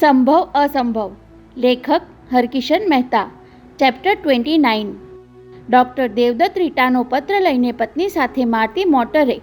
સંભવ અસંભવ. લેખક Harkishan Mehta. Chapter 29. Doctor Devdatt રીટાનો પત્ર લઈને પત્ની સાથે મારતી મોટરે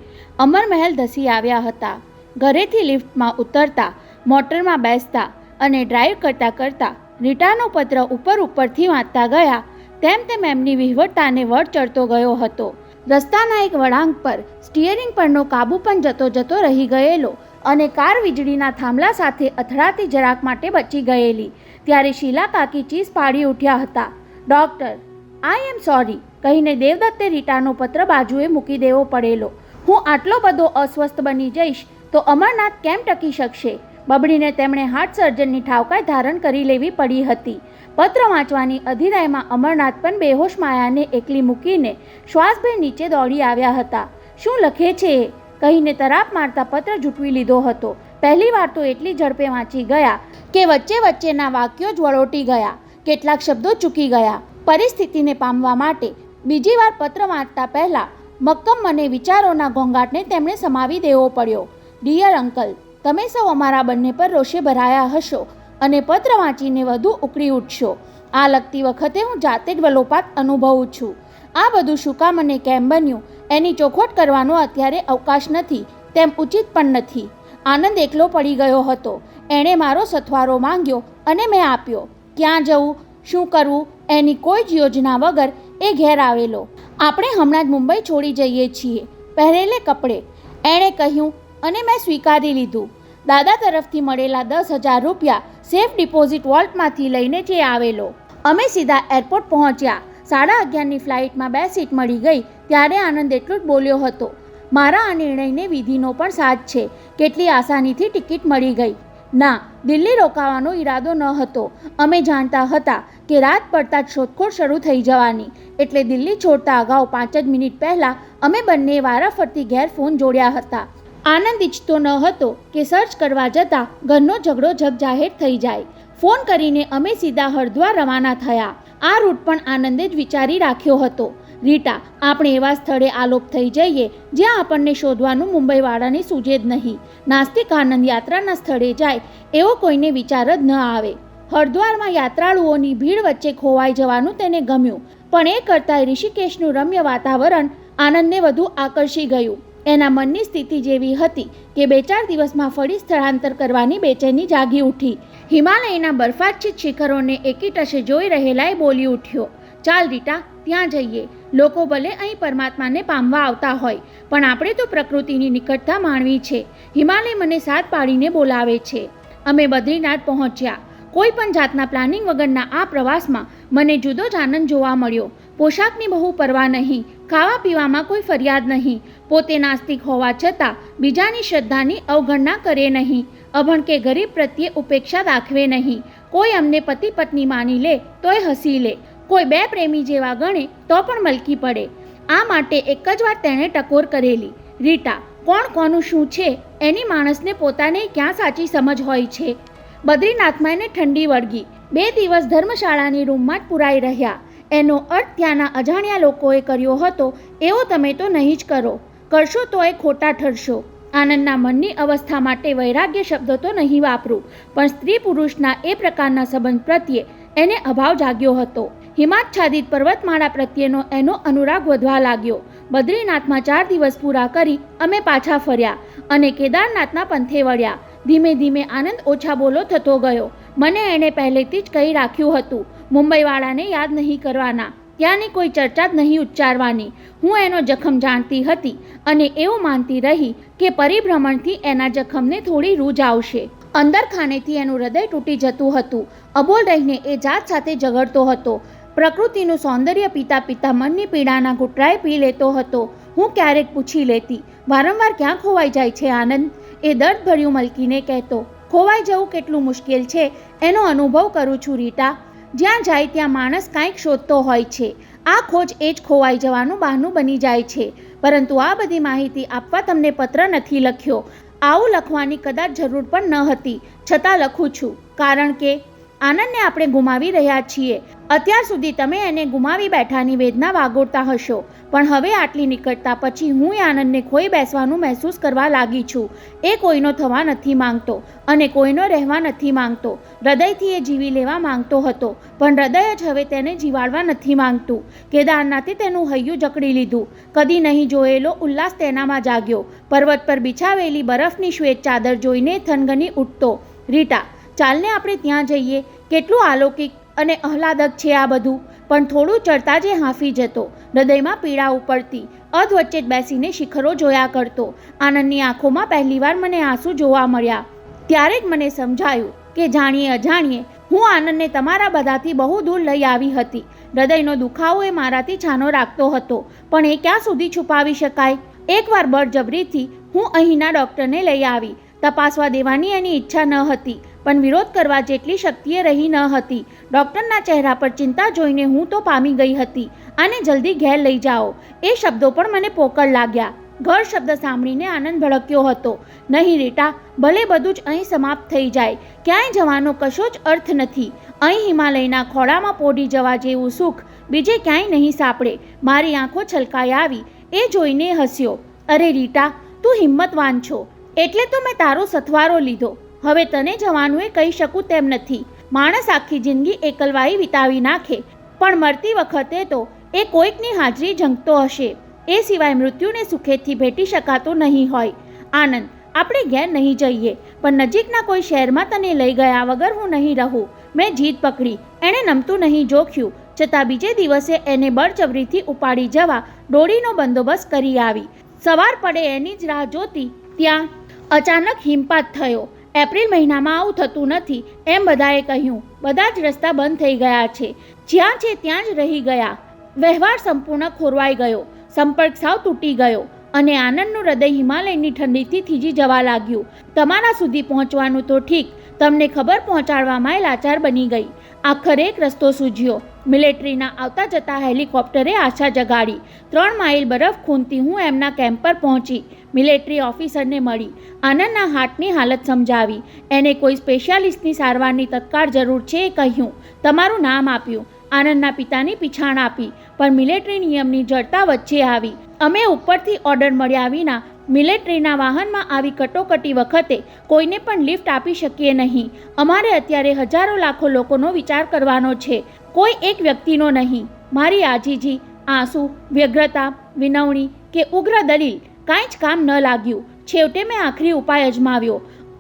અમરમહેલ ધસી આવ્યા હતા. ઘરેથી લિફ્ટમાં ઉતરતા, મોટરમાં બેસતા અને ડ્રાઈવ કરતાં કરતાં રીટાનો પત્ર ઉપરથી વાંચતા ગયા તેમ તેમ એમની વિહવળતાને વળ ચડતો ગયો હતો. રસ્તાના એક વળાંક પર સ્ટિયરિંગ પરનો કાબુ પણ જતો જતો રહી ગયેલો અને કાર વીજળીના થાંભલા સાથે અથડાતી જરાક માટે બચી ગયેલી ત્યારે શીલા કાકી ચીસ પાડી ઉઠ્યા હતા. ડૉક્ટર, આઈ એમ સોરી કહીને દેવદત્તે રીટાનો પત્ર બાજુએ મૂકી દેવો પડેલો. હું આટલો બધો અસ્વસ્થ બની જઈશ તો અમરનાથ કેમ ટકી શકશે? બબડીને તેમણે હાર્ટ સર્જનની ઠાવકાઈ ધારણ કરી લેવી પડી હતી. પત્ર વાંચવાની અધીરાયમાં અમરનાથ પણ બેહોશ માયાને એકલી મૂકીને શ્વાસભેર નીચે દોડી આવ્યા હતા. શું લખે છે એ કહીને તરાપ મારતા પત્ર ઝૂંટવી લીધો હતો. પહેલી વાર તો એટલી ઝડપે વાંચી ગયા કે વચ્ચે વચ્ચેના વાક્યો જ વળોટી ગયા, કેટલાક શબ્દો ચૂકી ગયા. પરિસ્થિતિને પામવા માટે બીજી વાર પત્ર વાંચતા પહેલાં મક્કમ મને વિચારોના ઘોંઘાટને તેમણે સમાવી દેવો પડ્યો. ડિયર અંકલ, તમે સૌ અમારા બંને પર રોષે ભરાયા હશો અને પત્ર વાંચીને વધુ ઉકળી ઉઠશો. આ લખતી વખતે હું જાતે જ વલોપાત અનુભવું છું. આ બધું શું કામ અને કેમ બન્યું એની ચોખવટ કરવાનો અત્યારે અવકાશ નથી, તેમ ઉચિત પણ નથી. આનંદ એકલો પડી ગયો હતો. એણે મારો સથવારો માંગ્યો અને મેં આપ્યો. ક્યાં જવું, શું કરવું એની કોઈ જ યોજના વગર એ ઘેર આવેલો. આપણે હમણાં જ મુંબઈ છોડી જઈએ છીએ, પહેરેલે કપડે, એણે કહ્યું અને મેં સ્વીકારી લીધું. દાદા તરફથી મળેલા 10,000 રૂપિયા સેફ ડિપોઝિટ વોલ્ટમાંથી લઈને જે આવેલો. અમે સીધા એરપોર્ટ પહોંચ્યા. 11:30ની ફ્લાઇટમાં 2 સીટ મળી ગઈ ત્યારે આનંદ એટલું જ બોલ્યો હતો. મારા આ નિર્ણયને વિધિનો પણ સાથ છે. કેટલી આસાનીથી ટિકિટ મળી ગઈ. ના, દિલ્હી રોકાવાનો ઈરાદો ન હતો. અમે જાણતા હતા કે રાત પડતા જ શોધખોળ શરૂ થઈ જવાની, એટલે દિલ્હી છોડતા અગાઉ 5 જ મિનિટ પહેલાં અમે બંને વારાફરતી ઘેર ફોન જોડ્યા હતા. આનંદ ઈચ્છતો ન હતો કે સર્ચ કરવા જતાં ઘરનો ઝઘડો જગજાહેર થઈ જાય. ફોન કરીને અમે સીધા હરદ્વાર રવાના થયા. આ રૂટ પણ આનંદે જ વિચારી રાખ્યો હતો. રીટા, આપણે એવા સ્થળે આલોપ થઈ જઈએ જ્યાં આપણને શોધવાનું મુંબઈવાળાને સૂઝે જ નહીં. નાસ્તિક આનંદ યાત્રાના સ્થળે જાય એવો કોઈને વિચાર જ ન આવે. હરદ્વારમાં યાત્રાળુઓની ભીડ વચ્ચે ખોવાઈ જવાનું તેને ગમ્યું, પણ એ કરતાં ઋષિકેશનું રમ્ય વાતાવરણ આનંદને વધુ આકર્ષી ગયું. એના મનની સ્થિતિ જેવી હતી કે 2-4 દિવસમાં ફરી સ્થળાંતર કરવાની બેચેની જાગી ઉઠી. હિમાલયના બરફાચ્છિત શિખરોને એકીટશે જોઈ રહેલા એ બોલી ઉઠ્યો. ચાલ રીટા, ત્યાં જઈએ. લોકો ભલે અહીં પરમાત્માને પામવા આવતા હોય, પણ આપણે તો પ્રકૃતિની નિકટતા માણવી છે. હિમાલય મને સાથ પાડીને બોલાવે છે. અમે બદ્રીનાથ પહોંચ્યા. કોઈ પણ જાતના પ્લાનિંગ વગરના આ પ્રવાસમાં મને જુદો જ આનંદ જોવા મળ્યો. પોશાકની બહુ પરવા નહીં, ખાવા પીવામાં કોઈ ફરિયાદ નહીં. પોતે નાસ્તિક હોવા છતાં બીજાની શ્રદ્ધાની અવગણના કરે નહીં. અભણ કે ગરીબ પ્રત્યે ઉપેક્ષા દાખવે નહીં. કોઈ અમને પતિ પત્ની માની લે તોય હસી લે. કોઈ બે પ્રેમી જેવા ગણે તો પણ મલકી પડે. આ માટે એક જ વાર તેણે ટકોર કરેલી. રીટા, કોણ કોનું શું છે એની માણસને પોતાને ક્યાં સાચી સમજ હોય છે. બદ્રીનાથમાં એને ઠંડી વળગી. 2 દિવસ ધર્મશાળાની રૂમમાં જ પુરાઈ રહ્યા. એનો અર્થ ત્યાંના અજાણ્યા લોકોએ કર્યો હતો એવો તમે તો નહીં જ કરો. કરશો તો એ ખોટા ઠરશો. આનંદના મનની અવસ્થા માટે વૈરાગ્ય શબ્દ તો નહીં વાપરું, પણ સ્ત્રી પુરુષના એ પ્રકારના સંબંધ પ્રત્યે એને અભાવ જાગ્યો હતો. હિમાચ્છાદિત પર્વતમાળા પ્રત્યેનો એનો અનુરાગ વધવા લાગ્યો. બદ્રીનાથમાં 4 દિવસ પૂરા કરી અમે પાછા ફર્યા અને કેદારનાથના પંથે વળ્યા. ધીમે ધીમે આનંદ ઓછા બોલો થતો ગયો. મને એણે પહેલેથી જ કહી રાખ્યું હતું, મુંબઈવાળાને યાદ નહીં કરવાના, ત્યાંની કોઈ ચર્ચા જ નહીં ઉચ્ચારવાની. હું એનો જખમ જાણતી હતી અને એવું માનતી રહી કે પરિભ્રમણથી એના જખમને થોડી રૂજ આવશે. અંદર ખાનેથી એનું હૃદય તૂટી જતું હતું. અબોલ રહીને એ જાત સાથે ઝઘડતો હતો. પ્રકૃતિનું સૌંદર્ય પીતા પીતા મનની પીડાના ઘૂંટરાએ પી લેતો હતો. હું ક્યારેક પૂછી લેતી, વારંવાર ક્યાં ખોવાઈ જાય છે આનંદ? એ દર્દભર્યું મલકીને કહેતો, ખોવાઈ જવું કેટલું મુશ્કેલ છે એનો અનુભવ કરું છું રીટા. જ્યાં જાય ત્યાં માણસ કાંઈક શોધતો હોય છે. આ ખોજ એ જ ખોવાઈ જવાનું બહાનું બની જાય છે. પરંતુ આ બધી માહિતી આપવા તમને પત્ર નથી લખ્યો. આવું લખવાની કદાચ જરૂર પણ ન હતી, છતાં લખું છું. કારણ કે આનંદને આપણે ગુમાવી રહ્યા છીએ. અત્યાર સુધી તમે એને ગુમાવી બેઠાની વેદના વાગોળતા હશો, પણ હવે આટલી નિકટતા પછી હું એ આનંદને ખોઈ બેસવાનું મહેસૂસ કરવા લાગી છું. એ કોઈનો થવા નથી માંગતો અને કોઈનો રહેવા નથી માંગતો. હૃદયથી એ જીવી લેવા માંગતો હતો, પણ હૃદય જ હવે તેને જીવાડવા નથી માંગતું. કેદારનાથે તેનું હૈયું જકડી લીધું. કદી નહીં જોયેલો ઉલ્લાસ તેનામાં જાગ્યો. પર્વત પર બિછાવેલી બરફની શ્વેત ચાદર જોઈને થનગની ઉઠતો. રીટા, ચાલને આપણે ત્યાં જઈએ. કેટલું અલૌકિક અને આહલાદક છે આ બધું. પણ થોડું ચડતા જે હાંફી જતો. હૃદયમાં પીડા ઉપડતી. અધવચ્ચે જ બેસીને શિખરો જોયા કરતો. આનંદની આંખોમાં પહેલીવાર મને આંસુ જોવા મળ્યા. ત્યારે જ મને સમજાયું કે જાણીએ અજાણીએ હું આનંદને તમારા બધાથી બહુ દૂર લઈ આવી હતી. હૃદયનો દુખાવો એ મારાથી છાનો રાખતો હતો, પણ એ ક્યાં સુધી છુપાવી શકાય? એકવાર બળજબરીથી હું અહીંના ડૉક્ટરને લઈ આવી. તપાસવા દેવાની એની ઈચ્છા ન હતી, પણ વિરોધ કરવા જેટલી શક્તિએ રહી ન હતી. ડૉક્ટરના ચહેરા પર ચિંતા જોઈને હું તો પામી ગઈ હતી. આને જલ્દી ઘેર લઈ જાઓ. એ શબ્દો પણ મને પોકળ લાગ્યા. ઘર શબ્દ સાંભળીને આનંદ ભડક્યો હતો. નહીં રીટા, ભલે બધું જ અહીં સમાપ્ત થઈ જાય, ક્યાંય જવાનો કશો જ અર્થ નથી. અહીં હિમાલયના ખોળામાં પોઢી જવા જેવું સુખ બીજે ક્યાંય નહીં સાંપડે. મારી આંખો છલકાઈ આવી. એ જોઈને હસ્યો. અરે રીટા, તું હિંમતવાન છો એટલે તો મેં તારો સથવારો લીધો. હવે તને જવાનું એ કહી શકું તેમ નથી. માણસ આખી જિંદગી એકલવાઈ વિતાવી નાખે, પણ મરતી વખતે તો એ કોઈકની હાજરી ઝંખતો હશે. એ સિવાય મૃત્યુને સુખેથી ભેટી શકાતો નહીં હોય. આનંદ, આપણે ઘેર નહીં જઈએ, પણ નજીકના કોઈ શહેરમાં તને લઈ ગયા વગર હું નહીં રહું. મેં જીદ પકડી. એણે નમતું નહીં જોખ્યું, છતાં બીજે દિવસે એને બળજબરીથી ઉપાડી જવા ડોળીનો બંદોબસ્ત કરી આવી. સવાર પડે એની જ રાહ જોતી ત્યાં અચાનક હિમપાત થયો. એપ્રિલ મહિનામાં આવું થતું નથી એમ બધાએ કહ્યું. બધા જ રસ્તા બંધ થઈ ગયા છે. જ્યાં છે ત્યાં જ રહી ગયા. વ્યવહાર સંપૂર્ણ ખોરવાઈ ગયો. સંપર્ક સાવ તૂટી ગયો અને આનંદનું હૃદય હિમાલયની ઠંડીથી થીજી જવા લાગ્યું. તમારા સુધી પહોંચવાનું તો ઠીક, તમને ખબર પહોંચાડવામાં લાચાર બની ગઈ. આખરે એક રસ્તો સૂઝ્યો. મિલિટરીના આવતા જતા હેલિકોપ્ટરે આશા જગાડી. 3 માઇલ બરફ ખૂંદતી હું એમના કેમ્પ પર પહોંચી. મિલિટરી ઓફિસરને મળી. આનંદના હાર્ટની હાલત સમજાવી. એને કોઈ સ્પેશિયાલિસ્ટની સારવારની તત્કાળ જરૂર છે એ કહ્યું. તમારું નામ આપ્યું. આનંદના પિતાની પીછાણ આપી, પણ મિલિટરી નિયમની જડતા વચ્ચે આવી. અમે ઉપરથી ઓર્ડર મળ્યા વિના મિલિટરીના વાહનમાં આવી કટોકટી વખતે કોઈને પણ લિફ્ટ આપી શકીએ નહીં. અમારે અત્યારે હજારો લાખો લોકોનો વિચાર કરવાનો છે, કોઈ એક વ્યક્તિનો નહીં. મારી આજીજી, આંસુ, વ્યગ્રતા, વિનવણી કે ઉગ્ર દલીલ કાંઈ જ કામ ન લાગ્યું. છેવટે મેં આખરી ઉપાય અજમાવ્યો.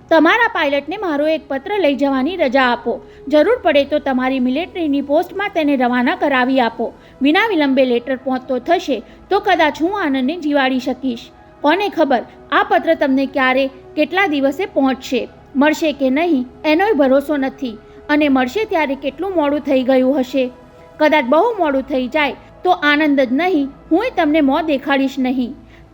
તમારા પાયલટને મારો એક પત્ર લઈ જવાની રજા આપો. જરૂર પડે તો તમારી મિલિટરીની પોસ્ટમાં તેને રવાના કરાવી આપો. વિના વિલંબે લેટર પહોંચતો થશે તો કદાચ હું આનંદને જીવાડી શકીશ. કોને ખબર આ પત્ર તમને ક્યારે, કેટલા દિવસે પહોંચશે. મળશે કે નહીં એનોય ભરોસો નથી, અને મળશે ત્યારે કેટલું મોડું થઈ ગયું હશે. કદાચ બહુ મોડું થઈ જાય તો આનંદ જ નહીં, હુંય તમને મોં દેખાડીશ નહીં.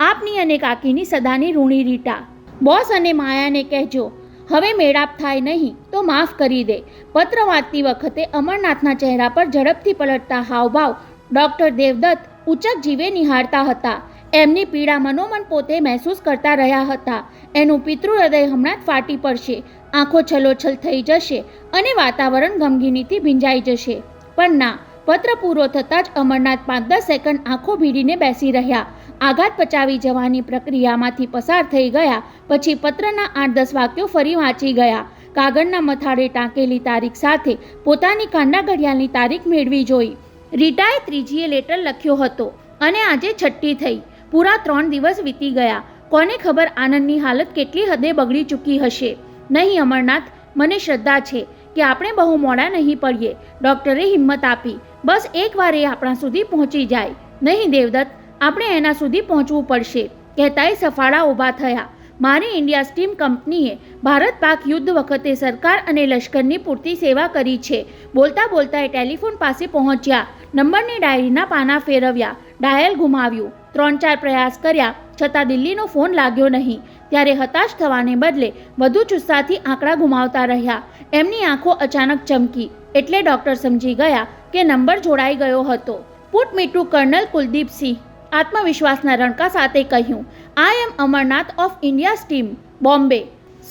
આપની અને કાકીની સદાની ઋણી રીટા. બોસ અને માયાને કહેજો હવે મેળાપ થાય નહીં તો માફ કરી દે. પત્ર વાંચતી વખતે અમરનાથના ચહેરા પર ઝડપથી પલટતા હાવભાવ ડૉક્ટર દેવદત્ત ઉચક જીવે નિહાળતા હતા. એમની પીડા મનોમન પોતે મહેસૂસ કરતા રહ્યા હતા. એનું પિતૃ હૃદય હમણાં જ ફાટી પડશે. આંખો છલોછલ થઈ જશે અને વાતાવરણ ગમગીનીથી ભીંજાઈ જશે. પણ ના, પત્ર પૂરો થતાં જ અમરનાથ 5-10 સેકન્ડ આંખો ભીડીને બેસી રહ્યા. આઘાત પચાવી જવાની પ્રક્રિયામાંથી પસાર થઈ ગયા પછી પત્રના 8-10 વાક્યો ફરી વાંચી ગયા. કાગળના મથાળે ટાંકેલી તારીખ સાથે પોતાની કાંડા ઘડિયાળની તારીખ મેળવી જોઈ. રીટાએ 3જીએ લેટર લખ્યો હતો અને આજે 6ઠ્ઠી થઈ. પૂરા 3 દિવસ વીતી ગયા. કોને ખબર આનંદની હાલત કેટલી હદે બગડી ચૂકી હશે. નહીં અમરનાથ, મને શ્રદ્ધા છે કે આપણે બહુ મોડા નહીં પડીએ. ડૉક્ટરે હિંમત આપી. બસ એકવાર એ આપણા સુધી પહોંચી જાય. નહીં દેવદત્ત, આપણે એના સુધી પહોંચવું પડશે. કહેતાય સફાળા ઊભા થયા. મારી ઇન્ડિયા સ્ટીમ કંપનીએ ભારત પાક યુદ્ધ વખતે સરકાર અને લશ્કરની પૂરતી સેવા કરી છે. બોલતા બોલતા એ ટેલિફોન પાસે પહોંચ્યા. નંબરની ડાયરીના પાના ફેરવ્યા. ડાયલ ગુમાવ્યું. 3-4 પ્રયાસ કર્યા છતાં દિલ્હીનો ફોન લાગ્યો નહીં. ત્યારે હતાશ થવાને બદલે વધુ જુસ્સાથી આંકડા ગુમાવતા રહ્યા. એમની આંખો અચાનક ચમકી એટલે ડૉક્ટર સમજી ગયા કે નંબર જોડાઈ ગયો હતો. Put me to colonel Kuldeepsinh, આત્મવિશ્વાસના રણકા સાથે કહ્યું. I am Amarnath of India steam, Bombay.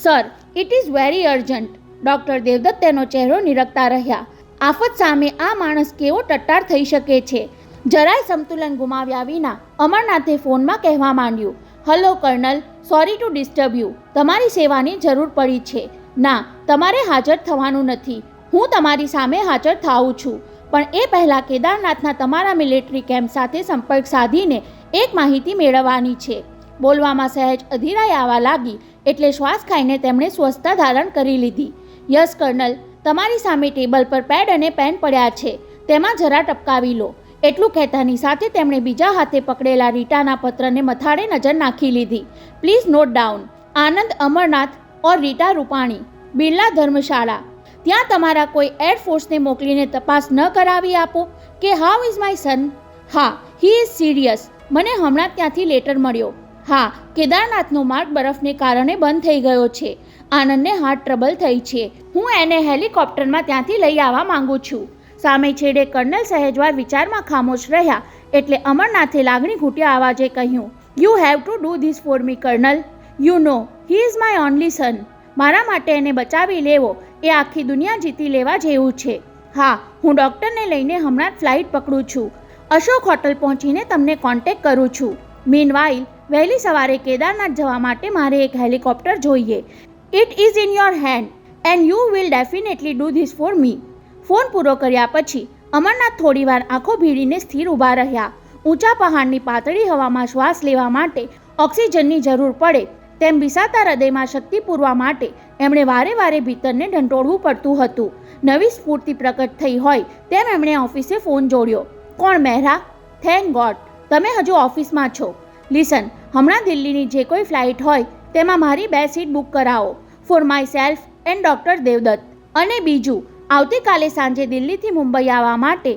Sir, it is very urgent. Doctor Devdatt તેનો ચહેરો નિરખતા રહ્યા. આફત સામે આ માણસ કેવો ટટ્ટાર થઈ શકે છે. જરાય સંતુલન ગુમાવ્યા વિના અમરનાથે ફોનમાં કહેવા માંડ્યું, hello colonel, sorry to disturb you. તમારી સેવાની જરૂર પડી છે. ના, તમારે હાજર થવાનું નથી. હું તમારી સામે હાજર થાઉં છું. પણ એ પહેલાં કેદારનાથના તમારા મિલિટરી કેમ્પ સાથે સંપર્ક સાધીને એક માહિતી મેળવવાની છે. બોલવામાં સહેજ અધીરાઈ આવવા લાગી એટલે શ્વાસ ખાઈને તેમણે સ્વસ્થતા ધારણ કરી લીધી. યસ કર્નલ, તમારી સામે ટેબલ પર પેડ અને પેન પડ્યા છે, તેમાં જરા ટપકાવી લો. એટલું કહેતાની સાથે તેમણે બીજા હાથે પકડેલા રીટાના પત્રને મથાળે નજર નાખી લીધી. Please note down. Anand Amarnath ઓર રીટા રૂપાણી, બિરલા ધર્મશાળા. ત્યાં તમારા કોઈ એરફોર્સને મોકલીને તપાસ ન કરાવી આપો કે હાઉ ઇઝ માય સન? હા, હી ઇઝ સિરિયસ. મને હમણાં ત્યાંથી લેટર મળ્યો. હા, કેદારનાથનો માર્ગ બરફને કારણે બંધ થઈ ગયો છે. આનંદને હાર્ટ ટ્રબલ થઈ છે. હું એને હેલિકોપ્ટરમાં ત્યાંથી લઈ આવવા માંગુ છું. સામે છેડે કર્નલ સહેજવાર વિચારમાં ખામોશ રહ્યા એટલે અમરનાથે લાગણી ઘૂંટ્યા આવાજે કહ્યું, you have to do this for me colonel. You know he is my only son. મારા માટે એને બચાવી લેવો એ આખી દુનિયા જીતી લેવા જેવું છે. હા, હું ડૉક્ટરને લઈને હમણાં જ ફ્લાઇટ પકડું છું. અશોક હોટલ પહોંચીને તમને કોન્ટેક્ટ કરું છું. મીનવાઇલ વહેલી સવારે કેદારનાથ જવા માટે મારે એક હેલિકોપ્ટર જોઈએ. It is in your hand and you will definitely do this for me. Phone પૂરો કર્યા પછી અમરનાથ થોડીવાર આંખો ભીડીને સ્થિર ઊભા રહ્યા. ઊંચા પહાડની પાતળી હવામાં શ્વાસ લેવા માટે ઓક્સિજનની જરૂર પડે તેમ બિસાતા હૃદયમાં શક્તિ પૂરવા માટે એમણે વારે વારે ભીતરને ઢંટોળવું પડતું હતું. નવી સ્ફૂર્તિ પ્રકટ થઈ હોય તેમ એમણે ઓફિસે ફોન જોડ્યો. કોણ મહેરા? થેન્ક ગોડ તમે હજુ ઓફિસમાં છો. લિસન, હમણાં દિલ્હીની જે કોઈ ફ્લાઇટ હોય તેમાં મારી 2 સીટ બુક કરાવો for my self and doctor Devdatt. અને બીજું, આવતીકાલે સાંજે દિલ્હીથી મુંબઈ આવવા માટે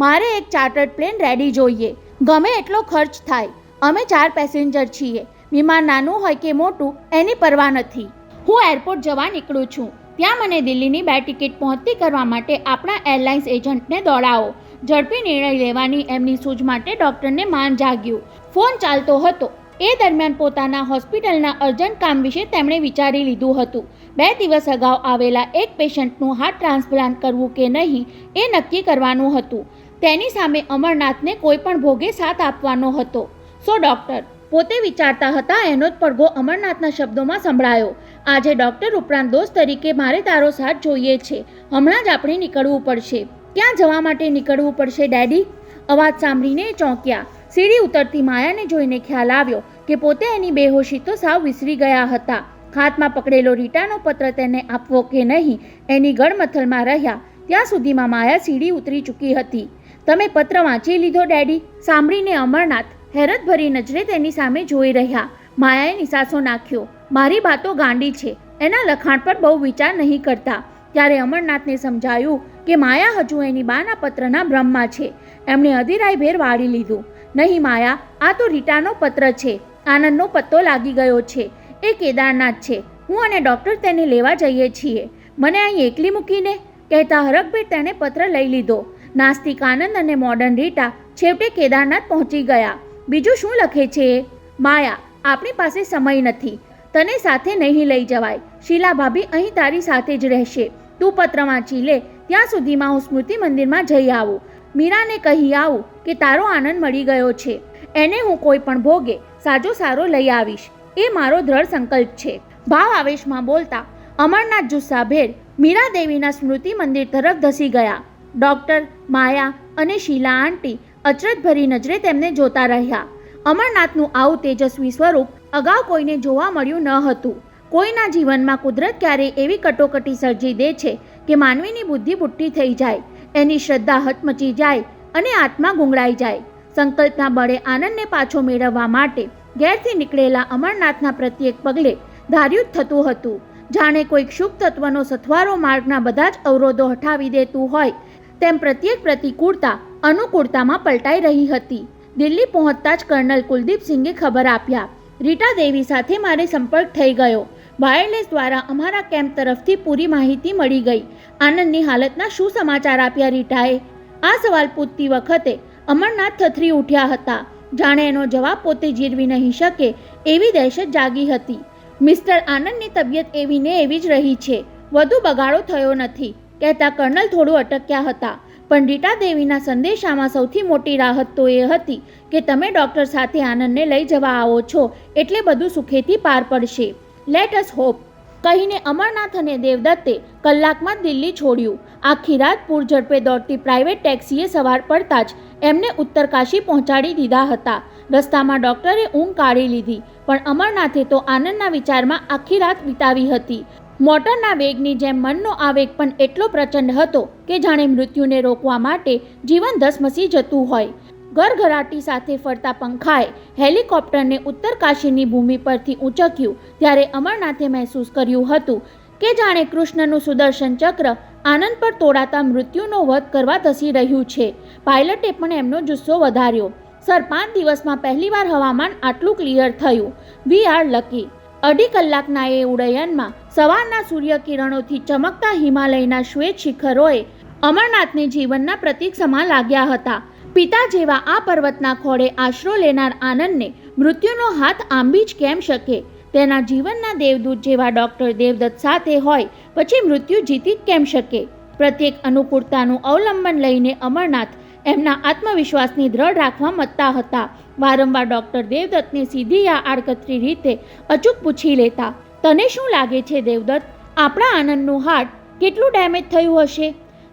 મારે એક ચાર્ટર્ડ પ્લેન રેડી જોઈએ. ગમે એટલો ખર્ચ થાય. અમે 4 પેસેન્જર છીએ. વિમાન નાનું હોય કે મોટું એની પરવા નથી. હું એરપોર્ટ જવા નીકળું છું. ત્યાં મને દિલ્હીની 2 ટિકિટ પહોંચતી કરવા માટે આપણા એરલાઇન્સ એજન્ટને દોડાવો. ઝડપી નિર્ણય લેવાની એમની સૂઝ માટે ડૉક્ટરને માન જાગ્યું. ફોન ચાલતો હતો એ દરમિયાન પોતાના હોસ્પિટલના અર્જન્ટ કામ વિશે તેમણે વિચારી લીધું હતું. 2 દિવસ અગાઉ આવેલા એક પેશન્ટનું હાર્ટ ટ્રાન્સપ્લાન્ટ કરવું કે નહીં એ નક્કી કરવાનું હતું. તેની સામે અમરનાથને કોઈ પણ ભોગે સાથ આપવાનો હતો. સો ડૉક્ટર પોતે વિચારતા હતા એનો જ પડઘો અમરનાથના શબ્દોમાં સંભળાયો. આજે ડૉક્ટર ઉપરાંત દોસ્ત તરીકે મારે તારો સાથ જોઈએ છે. હમણાં જ આપણે નીકળવું પડશે. ક્યાં જવા માટે નીકળવું પડશે ડેડી? અવાજ સાંભળીને એ ચોંક્યા. સીડી ઉતરતી માયાને જોઈને ખ્યાલ આવ્યો કે પોતે એની બેહોશી તો સાવ વિસરી ગયા હતા. હાથમાં પકડેલો રીટાનો પત્ર તેને આપવો કે નહીં એની ગળમથલમાં રહ્યા ત્યાં સુધીમાં માયા સીડી ઉતરી ચૂકી હતી. તમે પત્ર વાંચી લીધો ડેડી? સાંભળીને અમરનાથ હેરતભરી નજરે તેની સામે જોઈ રહ્યા. માયાએ નિસાસો નાખ્યો. મારી બાતો ગાંડી છે, એના લખાણ પર બહુ વિચાર નહીં કરતા. ત્યારે અમરનાથને સમજાયું કે માયા હજુ એની બાના પત્રના ભ્રમમાં છે. એમણે અધીરાઈભેર વાળી લીધું. નહીં માયા, આ તો રીટાનો પત્ર છે. આનંદનો પત્તો લાગી ગયો છે. એ કેદારનાથ છે. હું અને ડૉક્ટર તેને લેવા જઈએ છીએ. મને અહીં એકલી મૂકીને? કહેતા હરખભેર તેણે પત્ર લઈ લીધો. નાસ્તિક આનંદ અને મોડર્ન રીટા છેવટે કેદારનાથ પહોંચી ગયા. બીજું શું લખે છે એ? માયા, આપણી પાસે સમય નથી. તને સાથે નહીં લઈ જવાય. શીલા ભાભી અહીં તારી સાથે જ રહેશે. તું પત્ર વાંચી લે ત્યાં સુધીમાં હું સ્મૃતિ મંદિરમાં જઈ આવું. મીરાને કહી આવું કે તારો આનંદ મળી ગયો છે. એને હું કોઈ પણ ભોગે સાજો સારો લઈ આવીશ. એ મારો દ્રઢ સંકલ્પ છે. ભાવ આવેશમાં બોલતા અમરનાથ જુસ્સાભેર મીરા દેવીના સ્મૃતિ મંદિર તરફ ધસી ગયા. ડૉક્ટર, માયા અને શીલા આંટી અચરજભરી નજરે તેમને જોતા રહ્યા. અમરનાથનું આવું તેજસ્વી સ્વરૂપ અગાઉ કોઈને જોવા મળ્યું ન હતું. કોઈના જીવનમાં કુદરત ક્યારેય એવી કટોકટી સર્જી દે છે કે માનવીની બુદ્ધિ બુટ્ટી થઈ જાય, એની શ્રદ્ધા હચમચી જાય અને આત્મા ગુંગળાઈ જાય. સંકલ્પના બળે આનંદને પાછો મેળવવા માટે ઘેરથી નીકળેલા અમરનાથના પ્રત્યેક પગલે ધાર્યું જ થતું હતું. જાણે કોઈક શુભ તત્વનો સથવારો માર્ગના બધા જ અવરોધો હટાવી દેતું હોય તેમ પ્રત્યેક પ્રતિકૂળતા અનુકૂળતામાં પલટાઈ રહી હતી. દિલ્હી પહોંચતા જ કર્નલ કુલદીપસિંહે ખબર આપ્યા, રીટા દેવી સાથે મારે સંપર્ક થઈ ગયો. વાયરલેસ દ્વારા અમારા કેમ્પ તરફથી પૂરી માહિતી મળી ગઈ. આનંદની હાલતના શું સમાચાર આપ્યા રીટાએ? આ સવાલ પૂછતી વખતે અમરનાથ થથરી ઉઠ્યા હતા. જાણે એનો જવાબ પોતે જીરવી નહીં શકે એવી દહેશત જાગી હતી. મિસ્ટર આનંદની તબિયત એવી ને એવી જ રહી છે. વધુ બગાડો થયો નથી, કહેતા કર્નલ થોડું અટક્યા હતા. પણ રીટા દેવીના સંદેશામાં સૌથી મોટી રાહત તો એ હતી કે તમે ડૉક્ટર સાથે આનંદને લઈ જવા આવો છો એટલે બધું સુખેથી પાર પડશે. લેટ અસ હોપ કહીને અમરનાથ અને દેવદત્તે કલાકમાં દિલ્હી છોડ્યું. આખી રાત પૂરઝડપે દોડતી પ્રાઇવેટ ટેક્સીએ સવાર પડતા જ એમને ઉત્તરકાશી પહોંચાડી દીધા હતા. રસ્તામાં ડૉક્ટરે ઊંઘ કાઢી લીધી, પણ અમરનાથે તો આનંદના વિચારમાં આખી રાત વિતાવી હતી. મોટરના વેગની જેમ મનનો આવેગ પણ એટલો પ્રચંડ હતો કે જાણે મૃત્યુને રોકવા માટે જીવન ધસમસી જતું હોય. ગરગરાટી સાથે ફરતા પંખાએ હેલિકોપ્ટરને ઉત્તરકાશીની ભૂમિ પરથી ઊંચક્યું ત્યારે અમરનાથે મહેસૂસ કર્યું હતું કે જાણે કૃષ્ણનું સુદર્શન ચક્ર આનંદ પર તોડાતા મૃત્યુનો વધ કરવા ધસી રહ્યું છે. પાયલટે પણ એમનો જુસ્સો વધાર્યો. સર, 5 દિવસમાં પહેલીવાર હવામાન આટલું ક્લિયર થયું. We are lucky. 2.5 કલાકના એ ઉડ્ડયનમાં સવારના સૂર્યકિરણોથી ચમકતા હિમાલયના શ્વેત શિખરોએ અમરનાથને જીવનના પ્રતીક સમાન લાગ્યા હતા. પિતા જેવા આ પર્વતના ખોળે આશરો લેનાર આનંદને મૃત્યુનો હાથ આંબી જ કેમ શકે? તેના જીવનના દેવદૂત જેવા ડૉક્ટર દેવદત્ત સાથે હોય પછી મૃત્યુ જીતી જ કેમ શકે? પ્રત્યેક અનુકૂળતાનું અવલંબન લઈને અમરનાથ એમના આત્મવિશ્વાસને દ્રઢ રાખવા મથતા હતા. વારંવાર ડૉક્ટર દેવદત્તને સીધી યા આડકતરી રીતે અચૂક પૂછી લેતા, તને શું લાગે છે દેવદત્ત, આપણા આનંદનું હાર્ટ કેટલું ડેમેજ થયું હશે?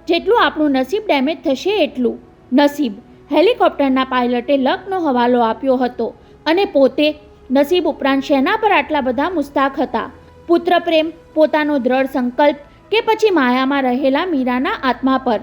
જેટલું આપણું નસીબ ડેમેજ થશે એટલું. નસીબ? હેલિકોપ્ટરના પાયલટે લકનો હવાલો આપ્યો હતો અને પોતે નસીબ ઉપરાંત શેના પર આટલા બધા મુસ્તાક હતા? પુત્ર પ્રેમ, પોતાનો દ્રઢ સંકલ્પ કે પછી માયામાં રહેલા મીરાના આત્મા પર?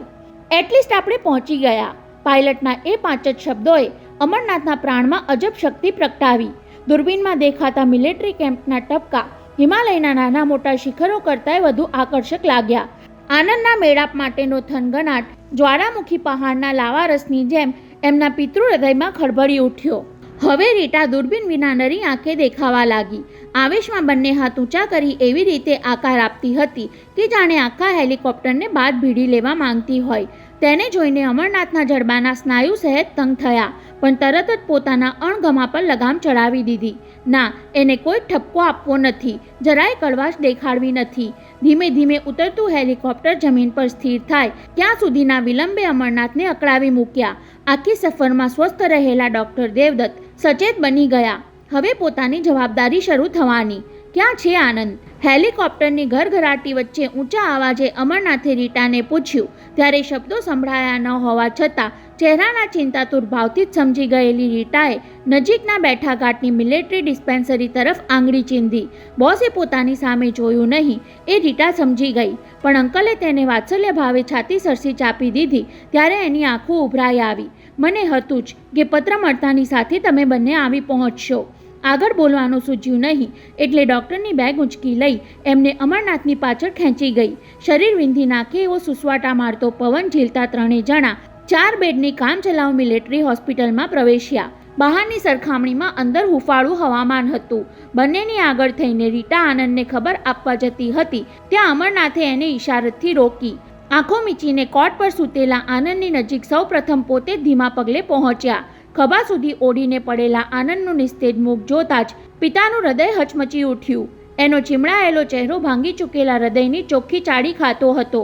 એટલીસ્ટ આપણે પહોંચી ગયા. પાયલટના એ 5 જ શબ્દોએ અમરનાથના પ્રાણમાં અજબ શક્તિ પ્રગટાવી. દૂરબીનમાં દેખાતા મિલિટરી કેમ્પના ટપકા હિમાલયના નાના મોટા શિખરો કરતાંય વધુ આકર્ષક લાગ્યા. આનંદના મેળાપ માટેનો થનગનાટ જ્વાળામુખી પહાડના લાવારસની જેમ એમના પિતૃ હૃદયમાં ખળભળી ઉઠ્યો. હવે રીટા દૂરબીન વિના નરી આંખે દેખાવા લાગી. આવેશમાં બંને હાથ ઊંચા કરી એવી રીતે આકાર આપતી હતી કે જાણે આખા હેલિકોપ્ટરને બાદ ભીડી લેવા માંગતી હોય. તેને જોઈને અમરનાથના જડબાના સ્નાયુ સહેજ તંગ થયા, પણ તરત જ પોતાના અણગમા પર લગામ ચડાવી દીધી. ના, એને કોઈ ઠપકો આપવો નથી, જરાય કડવાશ દેખાડવી નથી. ધીમે ધીમે ઉતરતું હેલિકોપ્ટર જમીન પર સ્થિર થાય ત્યાં સુધીના વિલંબે અમરનાથને અકળાવી મૂક્યા. આખી સફરમાં સ્વસ્થ રહેલા ડૉક્ટર દેવદત્ત સચેત બની ગયા. હવે પોતાની જવાબદારી શરૂ થવાની. ક્યાં છે આનંદ? હેલિકોપ્ટરની ઘરઘરાટી વચ્ચે ઊંચા અવાજે અમરનાથે રીટાને પૂછ્યું. ત્યારે શબ્દો સંભળાયા ન હોવા છતાં ચહેરાના ચિંતાતુર ભાવથી જ સમજી ગયેલી રીટાએ નજીકના બેઠા ઘાટની મિલિટરી ડિસ્પેન્સરી તરફ આંગળી ચીંધી. બોસે પોતાની સામે જોયું નહીં એ રીટા સમજી ગઈ, પણ અંકલે તેને વાત્સલ્ય ભાવે છાતી સરસી ચાપી દીધી ત્યારે એની આંખો ઉભરાઈ આવી. મને હતું જ કે પત્ર મળતાની સાથે તમે બંને આવી પહોંચશો. આગળ બોલવાનું સૂઝ્યું નહીં એટલે ડૉક્ટરની બેગ ઊંચકી લઈ એમને અમરનાથની પાછળ ખેંચી ગઈ. શરીર વિંધી નાખે એવો સુસવાટા મારતો પવન ઝીલતા 3 જણા 4 બેડની કામચલાઉ મિલિટરી હોસ્પિટલમાં પ્રવેશ્યા. બહારની સરખામણીમાં અંદર હુંફાળું હવામાન હતું. બંનેની આગળ થઈને રીટા આનંદને ખબર આપવા જતી હતી ત્યાં અમરનાથે એને ઈશારતથી રોકી. આંખો મીચીને કોટ પર સૂતેલા આનંદની નજીક સૌ પ્રથમ પોતે જ ધીમા પગલે પહોંચ્યા. ખભા સુધી ઓઢીને પડેલા આનંદનું નિસ્તેજ મુખ જોતાં જ પિતાનું હૃદય હચમચી ઉઠ્યું. એનો ચીમડાયેલો ચહેરો ભાંગી ચૂકેલા હૃદયની ચોખ્ખી ચાડી ખાતો હતો.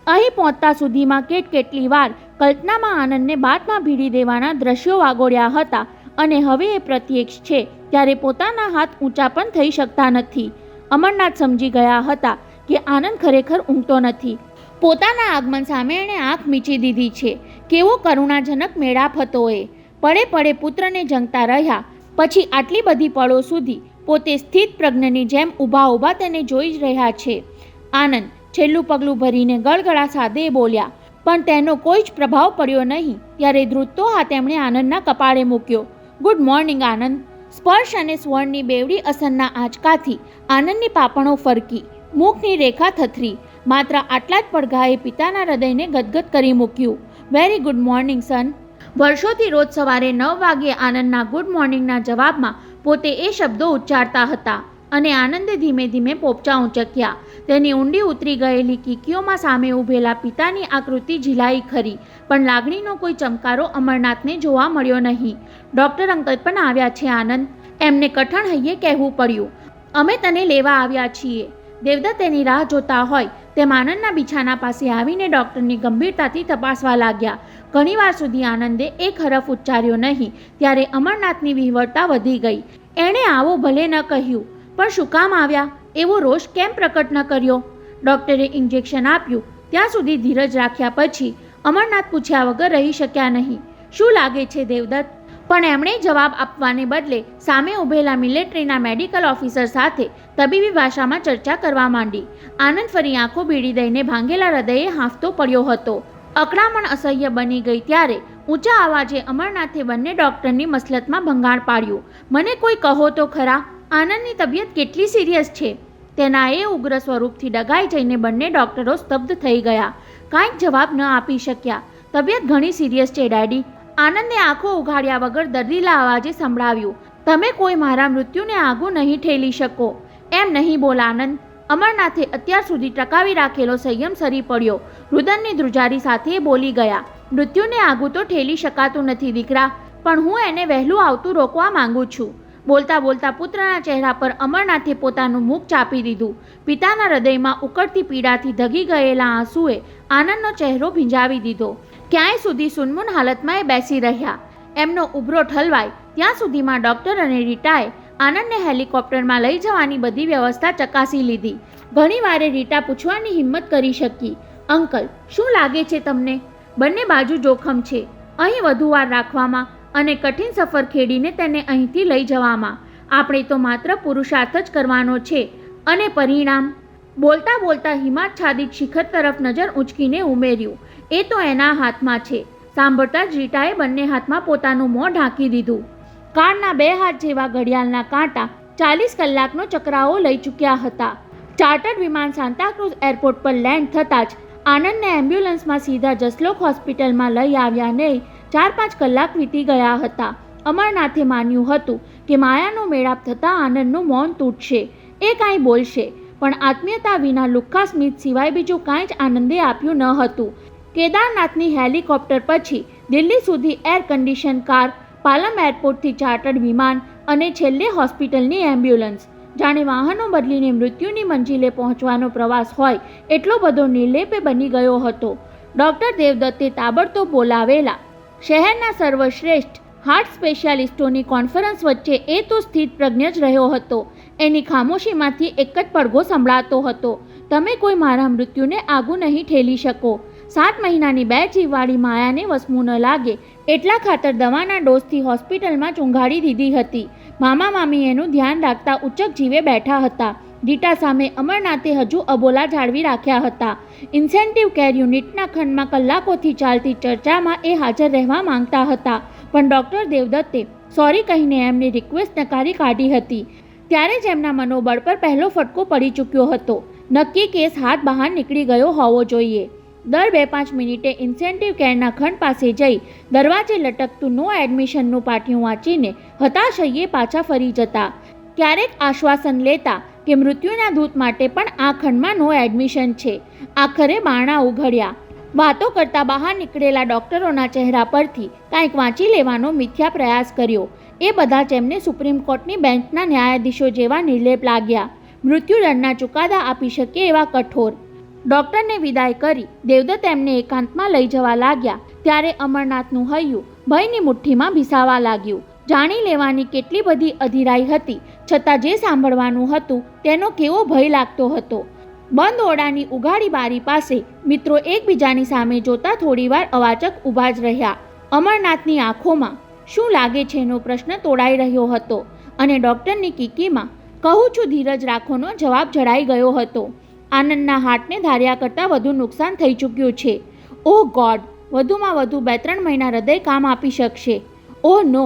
અહીં પહોંચતા સુધીમાં કેટલી વાર કલ્પનામાં આનંદને બાટમાં ભીડી દેવાના દ્રશ્યો વાગોળ્યા હતા અને હવે એ પ્રત્યક્ષ છે ત્યારે પોતાના હાથ ઊંચા પણ થઈ શકતા નથી. અમરનાથ સમજી ગયા હતા કે આનંદ ખરેખર ઊંઘતો નથી. પોતાના આગમન સામે એણે આંખ મીચી દીધી છે. કેવો કરુણાજનક મેળાપ હતો એ! પડે પડે પુત્રને જંગતા રહ્યા પછી આટલી બધી પળો સુધી પોતે સ્થિત પ્રજ્ઞની જેમ ઊભા તેને જોઈ જ રહ્યા છે. આનંદ છેલ્લું પગલું ભરીને ગળગળા સાદે બોલ્યા, પણ તેનો કોઈ જ પ્રભાવ પડ્યો નહીં. ત્યારે ધ્રુજતો હાથ એમણે આનંદના કપાળે મૂક્યો. ગુડ મોર્નિંગ આનંદ. સ્પર્શ અને સ્વરની બેવડી અસરના આંચકાથી આનંદની પાપણો ફરકી, મુખની રેખા થથરી. માત્ર આટલા જ પડઘાએ પિતાના હૃદયને ગદગદ કરી મૂક્યું. વેરી ગુડ મોર્નિંગ સન. વર્ષોથી રોજ સવારે 9 વાગ્યે આનંદના ગુડ મોર્નિંગના જવાબમાં પોતે એ શબ્દો ઉચ્ચારતા હતા અને આનંદે ધીમે ધીમે પોપચા ઊંચક્યા. તેની ઊંડી ઉતરી ગયેલી કીકીઓમાં સામે ઊભેલા પિતાની આકૃતિ ઝીલાઈ ખરી, પણ લાગણીનો કોઈ ચમકારો અમરનાથને જોવા મળ્યો નહીં. ડૉક્ટર અંકલ પણ આવ્યા છે આનંદ, એમને કઠણ હૈયે કહેવું પડ્યું. અમે તને લેવા આવ્યા છીએ. દેવદત્ત તેની રાહ જોતા હોય તેમ આનંદના બિછાના પાસે આવીને ડૉક્ટરની ગંભીરતાથી તપાસવા લાગ્યા. ઘણીવાર સુધી આનંદે એક હરફ ઉચ્ચાર્યો નહીં. ત્યારે અમરનાથની વિહવળતા વધી ગઈ. એણે આવો ભલે ન કહ્યું, પણ શું કામ આવ્યા એવો રોષ કેમ પ્રકટ ન કર્યો? ડૉક્ટરે ઇન્જેક્શન આપ્યું ત્યાં સુધી ધીરજ રાખ્યા પછી અમરનાથ પૂછ્યા વગર રહી શક્યા નહીં. શું લાગે છે દેવદત્ત? પણ એમણે જવાબ આપવાને બદલે સામે ઊભેલા મિલિટરીના મેડિકલ ઓફિસર સાથે તબીબી ભાષામાં ચર્ચા કરવા માંડી. આનંદ ફરી આંખો ભીડી દઈને ભાંગેલા હૃદયે હાંફતો પડ્યો હતો. અકળામણ અસહ્ય બની ગઈ ત્યારે ઊંચા અવાજે અમરનાથે બંને ડૉક્ટરની મસલતમાં ભંગાણ પાડ્યું. મને કોઈ કહો તો ખરા, આનંદની તબિયત કેટલી સિરિયસ છે? તેના એ ઉગ્ર સ્વરૂપથી ડગાઈ જઈને બંને ડૉક્ટરો સ્તબ્ધ થઈ ગયા. કાંઈક જવાબ ન આપી શક્યા. તબિયત ઘણી સિરિયસ છે ડેડી, આનંદે આંખો ઉઘાડ્યા વગર દર્દીલા અવાજે સંભળાવ્યું. તમે કોઈ મારા મૃત્યુને આગું નહીં ઠેલી શકો. એમ નહીં બોલ આનંદ. અમરનાથે અત્યાર સુધી ટકાવી રાખેલો સંયમ સરી પડ્યો. રુદનની ધ્રુજારી સાથે બોલી ગયા. મૃત્યુને આગું તો ઠેલી શકાતું નથી દીકરા, પણ હું એને વહેલું આવતું રોકવા માંગુ છું. બોલતા બોલતા પુત્રના ચહેરા પર અમરનાથે પોતાનું મુખ ચાપી દીધું. પિતાના હૃદયમાં ઉકળતી પીડાથી ધગી ગયેલા આંસુએ આનંદનો ચહેરો ભીંજાવી દીધો. ક્યાંય સુધી સુનમુન હાલતમાં એ બેસી રહ્યા. એમનો ઉભરો ઠલવાય ત્યાં સુધીમાં ડૉક્ટર અને રીટાએ આનંદને હેલિકોપ્ટરમાં લઈ જવાની બધી વ્યવસ્થા ચકાસી લીધી. ઘણી વારે રીટા પૂછવાની હિંમત કરી શકી, અંકલ શું લાગે છે તમને? બંને બાજુ જોખમ છે અહીં વધુ વાર રાખવામાં અને કઠિન સફર ખેડીને તેને અહીંથી લઈ જવામાં. આપણે તો માત્ર પુરુષાર્થ જ કરવાનો છે અને પરિણામ. બોલતા બોલતા હિમાચ્છાદિત શિખર તરફ નજર ઊંચકીને ઉમેર્યું, એ તો એના હાથમાં છે. સાંભળતા જ રીટાએ બંને હાથમાં પોતાનું મોં ઢાંકી દીધું. કારના 2 હાથ જેવા ઘડિયાળના કાંટા 40 કલાકનો ચક્રાઓ લઈ ચૂક્યા હતા. ચાર્ટર્ડ વિમાન સાન્તાક્રુઝ એરપોર્ટ પર લેન્ડ થતાં જ આનંદને એમ્બ્યુલન્સમાં સીધા જસલોક હોસ્પિટલમાં લઈ આવ્યા નહીં 4-5 કલાક વીતી ગયા હતા. અમરનાથે માન્યું હતું કે માયાનો મેળાપ થતાં આનંદનું મૌન તૂટશે, એ કાંઈ બોલશે, પણ આત્મીયતા વિના લુખ્ખા સ્મિત સિવાય બીજું કાંઈ જ આનંદે આપ્યું ન હતું. કેદારનાથની હેલિકોપ્ટર પછી દિલ્હી સુધી એર કન્ડિશન કાર, પાલમ એરપોર્ટથી ચાર્ટર્ડ વિમાન અને છેલ્લે હોસ્પિટલની એમ્બ્યુલન્સ. જાણે વાહનો બદલીને મૃત્યુની મંજિલે પહોંચવાનો પ્રવાસ હોય એટલો બધો નિર્લેપે બની ગયો હતો. ડૉક્ટર દેવદત્તે તાબડતોબ બોલાવેલા શહેરના સર્વશ્રેષ્ઠ હાર્ટ સ્પેશિયાલિસ્ટોની કોન્ફરન્સ વચ્ચે એ તો સ્થિત પ્રજ્ઞ જ રહ્યો હતો. એની ખામોશીમાંથી એક જ પડઘો સંભળાતો હતો, તમે કોઈ મારા મૃત્યુને આગું નહીં ઠેલી શકો. 7 મહિનાની 2 જીવવાળી માયાને વસમું ન લાગે એટલા ખાતર દવાના ડોઝથી હોસ્પિટલમાં ચૂંઘાડી દીધી હતી. મામા મામી એનું ધ્યાન રાખતા ઉચ્ચક જીવે બેઠા હતા. રીટા સામે અમરનાથે હજુ અબોલા જાળવી રાખ્યા હતા. ઇન્સેન્ટિવ કેર યુનિટના ખંડમાં કલાકોથી ચાલતી ચર્ચામાં એ હાજર રહેવા માંગતા હતા, પણ ડૉક્ટર દેવદત્તે સોરી કહીને એમની રિક્વેસ્ટ નકારી કાઢી હતી. ત્યારે જ એમના મનોબળ પર પહેલો ફટકો પડી ચૂક્યો હતો. નક્કી કેસ હાથ બહાર નીકળી ગયો હોવો જોઈએ. દર 2-5 મિનિટે ઇન્સેન્ટિવ કેરના ખંડ પાસે જઈ દરવાજે લટકતું નો એડમિશનનું પાટિયું વાંચીને હતાશયે પાછા ફરી જતા. ક્યારેક આશ્વાસન લેતા કે મૃત્યુના દૂત માટે પણ આ ખંડમાં નો એડમિશન છે. આખરે બારણા ઉઘડ્યા. વાતો કરતા બહાર નીકળેલા ડૉક્ટરોના ચહેરા પરથી કાંઈક વાંચી લેવાનો મિથ્યા પ્રયાસ કર્યો. એ બધા જ એમને સુપ્રીમ કોર્ટની બેન્ચના ન્યાયાધીશો જેવા નિર્લેપ લાગ્યા. મૃત્યુદંડના ચુકાદા આપી શકે એવા કઠોર. ડૉક્ટરને વિદાય કરી દેવદત્ત એમને એકાંતમાં લઈ જવા લાગ્યા ત્યારે અમરનાથનું હૈયું ભયની મુઠ્ઠીમાં ભીસાવા લાગ્યું. જાણી લેવાની કેટલી બધી અધીરાઈ હતી, છતાં જે સાંભળવાનું હતું તેનો કેવો ભય લાગતો હતો. બંધ ઓરડાની ઉઘાડી બારી પાસે મિત્રો એકબીજાની સામે જોતા થોડીવાર અવાચક ઊભા જ રહ્યા. અમરનાથની આંખોમાં શું લાગે છે એનો પ્રશ્ન તોડાઈ રહ્યો હતો અને ડૉક્ટરની કીકીમાં કહું છું ધીરજ રાખોનો જવાબ જડાઈ ગયો હતો. આનંદના હાર્ટને ધાર્યા કરતાં વધુ નુકસાન થઈ ચૂક્યું છે. ઓહ ગોડ, વધુમાં વધુ 2-3 મહિના હૃદય કામ આપી શકશે. ઓહ નો,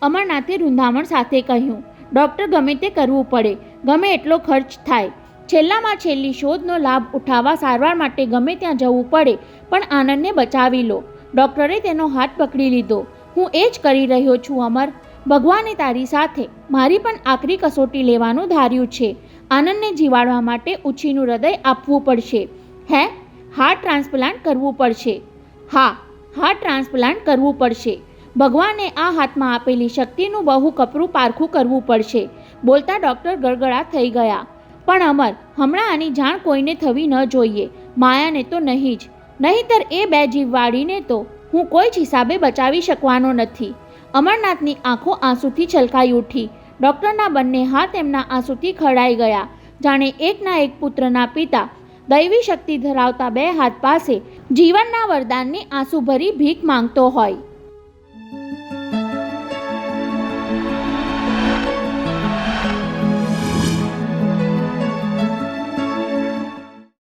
અમરનાથે રૂંધામણ સાથે કહ્યું. ડૉક્ટર ગમે તે કરવું પડે, ગમે એટલો ખર્ચ થાય, છેલ્લામાં છેલ્લી શોધનો લાભ ઉઠાવવા સારવાર માટે ગમે ત્યાં જવું પડે, પણ આનંદને બચાવી લો. ડૉક્ટરે તેનો હાથ પકડી લીધો. હું એ જ કરી રહ્યો છું અમર. ભગવાને તારી સાથે મારી પણ આખરી કસોટી લેવાનું ધાર્યું છે. આનંદને જીવાડવા માટે ઉછીનું હૃદય આપવું પડશે. હે, હાર્ટ ટ્રાન્સપ્લાન્ટ કરવું પડશે. હા, હાર્ટ ટ્રાન્સપ્લાન્ટ કરવું પડશે. ભગવાને આ હાથમાં આપેલી શક્તિનું બહુ કપરું પારખું કરવું પડશે. બોલતા ડૉક્ટર ગળગળા થઈ ગયા. પણ અમર, હમણાં આની જાણ કોઈને થવી ન જોઈએ. માયાને તો નહીં જ, નહીંતર એ 2 જીવવાળીને તો હું કોઈ જ હિસાબે બચાવી શકવાનો નથી. અમરનાથની આંખો આંસુથી છલકાઈ ઉઠી. ડૉક્ટરના બંને હાથ એમના આંસુથી ખડાઈ ગયા, જાણે એકના એક પુત્રના પિતા દૈવી શક્તિ ધરાવતા 2 હાથ પાસે જીવનના વરદાનની આંસુભરી ભીખ માંગતો હોય.